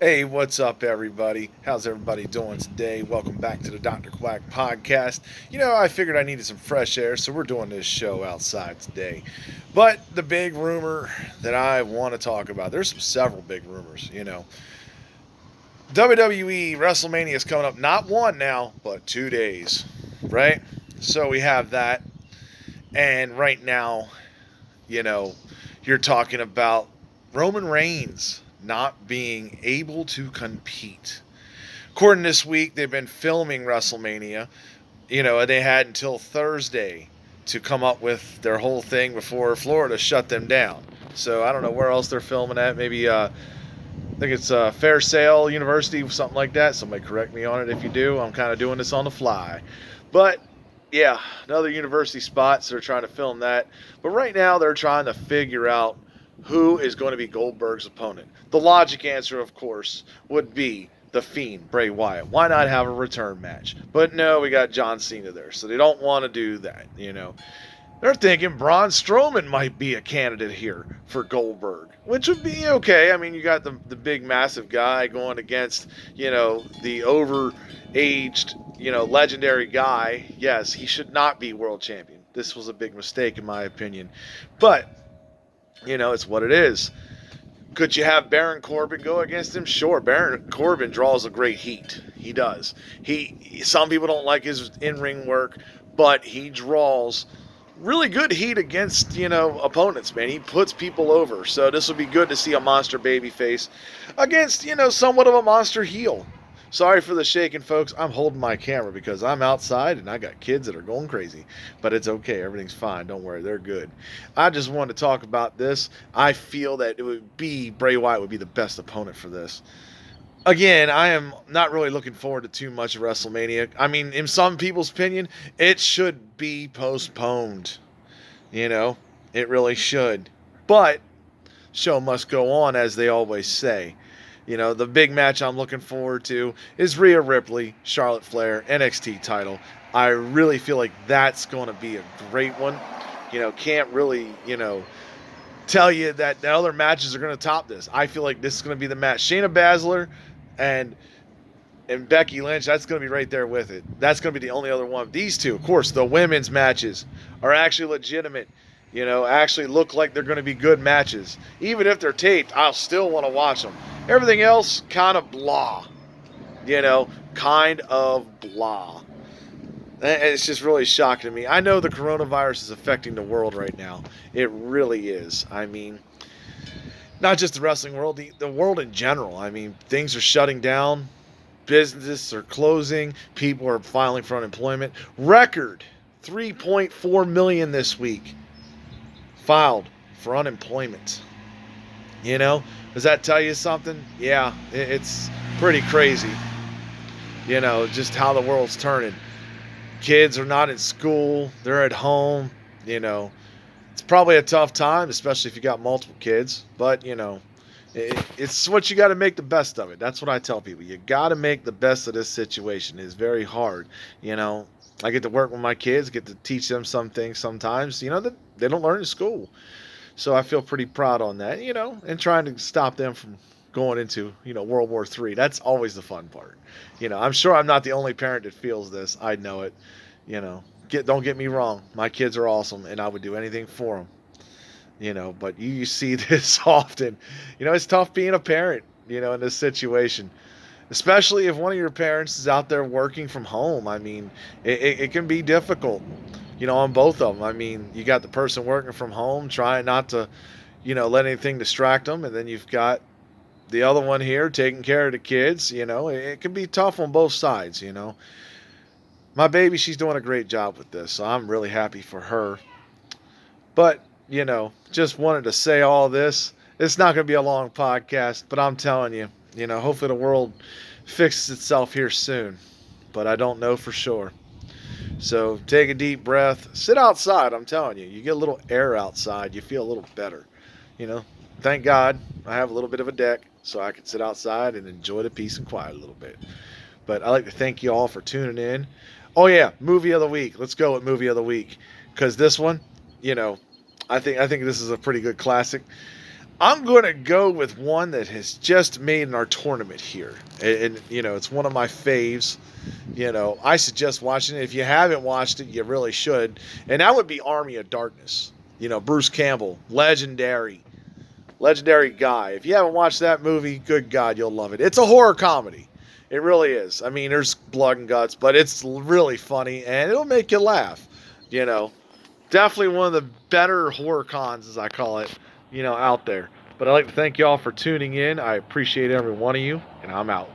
Hey, what's up, everybody? How's everybody doing today? Welcome back to the Dr. Quack podcast. I figured I needed some fresh air, so we're doing this show outside today. But the big rumor that I want to talk about, there's several big rumors. WWE WrestleMania is coming up, not one now, but 2 days, right? So we have that. And right now, you know, you're talking about Roman Reigns not being able to compete. According to this week, they've been filming WrestleMania. They had until Thursday to come up with their whole thing before Florida shut them down. So I don't know where else they're filming at. Maybe I think it's Fair Sale University, something like that. Somebody correct me on it if you do. I'm kind of doing this on the fly, but yeah, another university spot. So they're trying to film that. But right now they're trying to figure out who is going to be Goldberg's opponent. The logic answer, of course, would be the Fiend, Bray Wyatt. Why not have a return match? But no, we got John Cena there, so they don't want to do that. They're thinking Braun Strowman might be a candidate here for Goldberg, which would be okay. I mean, you got the big, massive guy going against, the over-aged, legendary guy. Yes, he should not be world champion. This was a big mistake, in my opinion. But, it's what it is. Could you have Baron Corbin go against him? Sure. Baron Corbin draws a great heat. He does. Some people don't like his in-ring work, but he draws really good heat against, opponents, man. He puts people over. So this would be good to see a monster babyface against, somewhat of a monster heel. Sorry for the shaking, folks. I'm holding my camera because I'm outside and I got kids that are going crazy. But it's okay. Everything's fine. Don't worry. They're good. I just wanted to talk about this. I feel that it would be Bray Wyatt would be the best opponent for this. Again, I am not really looking forward to too much of WrestleMania. I mean, in some people's opinion, it should be postponed. It really should. But show must go on, as they always say. The big match I'm looking forward to is Rhea Ripley, Charlotte Flair, NXT title. I really feel like that's going to be a great one. Can't really, tell you that the other matches are going to top this. I feel like this is going to be the match. Shayna Baszler and Becky Lynch, that's going to be right there with it. That's going to be the only other one. These two, of course, the women's matches are actually legitimate. Actually look like they're going to be good matches. Even if they're taped, I'll still want to watch them. Everything else, kind of blah. Kind of blah. It's just really shocking to me. I know the coronavirus is affecting the world right now. It really is. I mean, not just the wrestling world, the world in general. I mean, things are shutting down. Businesses are closing. People are filing for unemployment. Record 3.4 million this week filed for unemployment. Does that tell you something? Yeah, it's pretty crazy. Just how the world's turning. Kids are not in school, they're at home. It's probably a tough time, especially if you got multiple kids. But, it's what you got to make the best of it. That's what I tell people. You got to make the best of this situation. It's very hard. I get to work with my kids, get to teach them some things sometimes, that they don't learn in school. So I feel pretty proud on that, and trying to stop them from going into, World War III. That's always the fun part. I'm sure I'm not the only parent that feels this. I know it. Don't get me wrong. My kids are awesome, and I would do anything for them. But you see this often. It's tough being a parent, in this situation. Especially if one of your parents is out there working from home. I mean, it can be difficult, on both of them. I mean, you got the person working from home trying not to, let anything distract them. And then you've got the other one here taking care of the kids. It can be tough on both sides, My baby, she's doing a great job with this. So I'm really happy for her. But, just wanted to say all this. It's not going to be a long podcast, but I'm telling you, hopefully the world fixes itself here soon. But I don't know for sure. So take a deep breath. Sit outside, I'm telling you. You get a little air outside, you feel a little better. Thank God I have a little bit of a deck so I can sit outside and enjoy the peace and quiet a little bit. But I'd like to thank you all for tuning in. Oh yeah, movie of the week. Let's go with movie of the week. Because this one, I think this is a pretty good classic. I'm going to go with one that has just made in our tournament here. And, you know, it's one of my faves. You know, I suggest watching it. If you haven't watched it, you really should. And that would be Army of Darkness. You know, Bruce Campbell, legendary guy. If you haven't watched that movie, good God, you'll love it. It's a horror comedy. It really is. I mean, there's blood and guts, but it's really funny and it'll make you laugh. You know, definitely one of the better horror cons, as I call it, you know, out there. But I'd like to thank you all for tuning in. I appreciate every one of you, and I'm out.